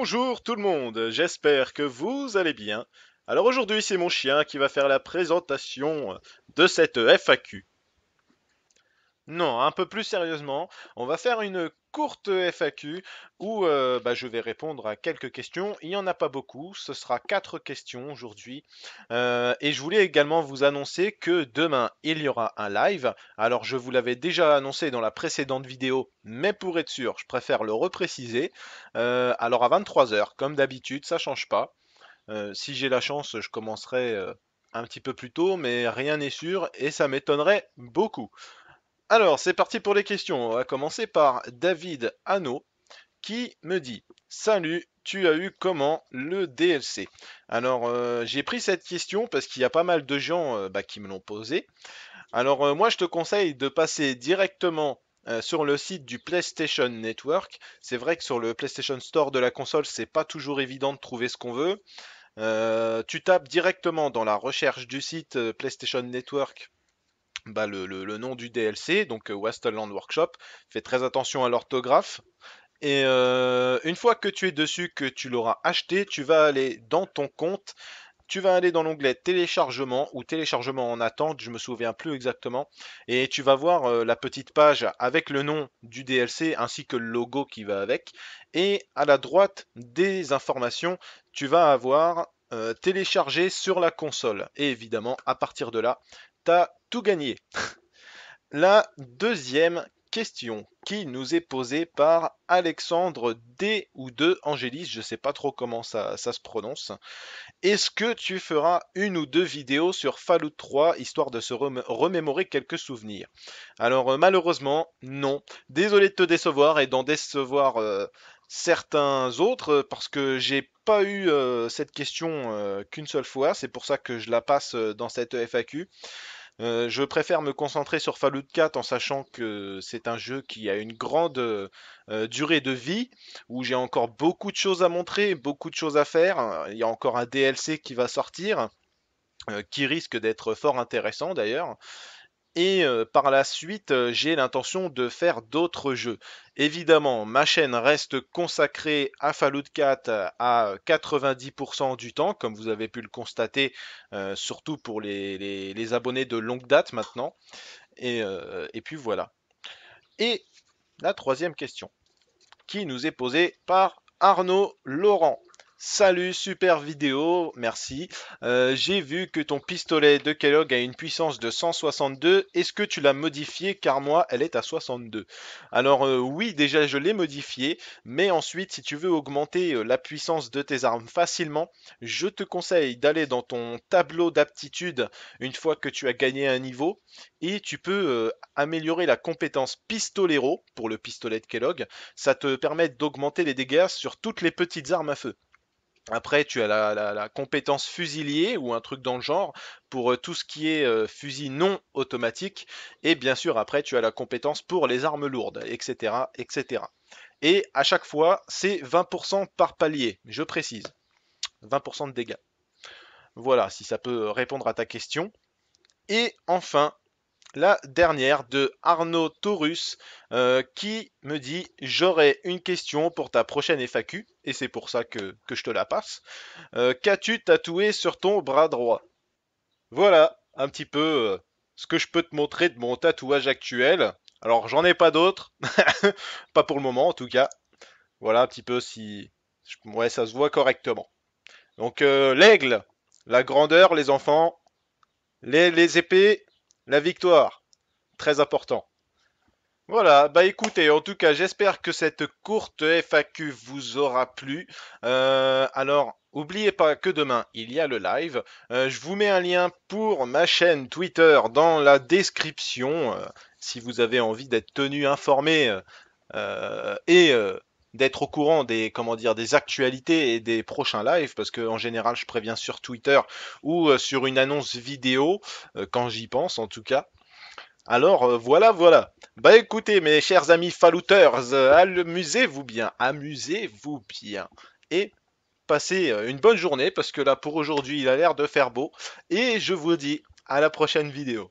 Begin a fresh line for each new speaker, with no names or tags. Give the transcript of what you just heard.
Bonjour tout le monde, j'espère que vous allez bien. Alors aujourd'hui c'est mon chien qui va faire la présentation de cette FAQ. Non, un peu plus sérieusement, on va faire une courte FAQ où je vais répondre à quelques questions. Il n'y en a pas beaucoup, ce sera 4 questions aujourd'hui. Et je voulais également vous annoncer que demain il y aura un live. Alors je vous l'avais déjà annoncé dans la précédente vidéo, mais pour être sûr, je préfère le repréciser. Alors à 23 heures, comme d'habitude, ça change pas. Si j'ai la chance, je commencerai un petit peu plus tôt, mais rien n'est sûr et ça m'étonnerait beaucoup. Alors, c'est parti pour les questions. On va commencer par David Hano qui me dit: Salut, tu as eu comment le DLC? Alors, j'ai pris cette question parce qu'il y a pas mal de gens qui me l'ont posé. Alors, moi, je te conseille de passer directement sur le site du PlayStation Network. C'est vrai que sur le PlayStation Store de la console, c'est pas toujours évident de trouver ce qu'on veut. Tu tapes directement dans la recherche du site PlayStation Network le nom du DLC, donc Wasteland Workshop. Fais très attention à l'orthographe. Et une fois que tu es dessus, que tu l'auras acheté, tu vas aller dans ton compte, tu vas aller dans l'onglet téléchargement ou téléchargement en attente, je me souviens plus exactement, et tu vas voir la petite page avec le nom du DLC ainsi que le logo qui va avec. Et à la droite des informations, tu vas avoir téléchargé sur la console. Et évidemment, à partir de là, tu as tout gagné. La deuxième question qui nous est posée par Alexandre D ou de Angélis, je ne sais pas trop comment ça se prononce. Est-ce que tu feras une ou deux vidéos sur Fallout 3 histoire de se remémorer quelques souvenirs? Alors malheureusement, non. Désolé de te décevoir et d'en décevoir certains autres parce que j'ai pas eu cette question qu'une seule fois. C'est pour ça que je la passe dans cette FAQ. Je préfère me concentrer sur Fallout 4 en sachant que c'est un jeu qui a une grande durée de vie, où j'ai encore beaucoup de choses à montrer, beaucoup de choses à faire. Il y a encore un DLC qui va sortir, qui risque d'être fort intéressant d'ailleurs. Et par la suite, j'ai l'intention de faire d'autres jeux. Évidemment, ma chaîne reste consacrée à Fallout 4 à 90% du temps, comme vous avez pu le constater, surtout pour les abonnés de longue date maintenant. Et puis voilà. Et la troisième question, qui nous est posée par Arnaud Laurent. Salut, super vidéo, merci. J'ai vu que ton pistolet de Kellogg a une puissance de 162. Est-ce que tu l'as modifié? Car moi, elle est à 62. Alors oui, déjà je l'ai modifié, mais ensuite, si tu veux augmenter la puissance de tes armes facilement, je te conseille d'aller dans ton tableau d'aptitude une fois que tu as gagné un niveau, et tu peux améliorer la compétence pistolero pour le pistolet de Kellogg. Ça te permet d'augmenter les dégâts sur toutes les petites armes à feu. Après, tu as la compétence fusilier ou un truc dans le genre pour tout ce qui est fusil non automatique. Et bien sûr, après, tu as la compétence pour les armes lourdes, etc., etc. Et à chaque fois, c'est 20% par palier, je précise. 20% de dégâts. Voilà, si ça peut répondre à ta question. Et enfin, la dernière de Arnaud Taurus qui me dit: J'aurais une question pour ta prochaine FAQ, et c'est pour ça que je te la passe. Qu'as-tu tatoué sur ton bras droit? Voilà, un petit peu ce que je peux te montrer de mon tatouage actuel. Alors, j'en ai pas d'autres, pas pour le moment en tout cas. Voilà un petit peu si. Ouais, ça se voit correctement. Donc, l'aigle, la grandeur, les enfants, les épées, la victoire. Très important. Voilà, bah écoutez, en tout cas, j'espère que cette courte FAQ vous aura plu. Alors, oubliez pas que demain, il y a le live. Je vous mets un lien pour ma chaîne Twitter dans la description, si vous avez envie d'être tenu informé et d'être au courant des, comment dire, des actualités et des prochains lives, parce que en général, je préviens sur Twitter ou sur une annonce vidéo, quand j'y pense en tout cas. Alors voilà, voilà. Bah écoutez, mes chers amis fallouters, amusez-vous bien, amusez-vous bien. Et passez une bonne journée, parce que là pour aujourd'hui il a l'air de faire beau. Et je vous dis à la prochaine vidéo.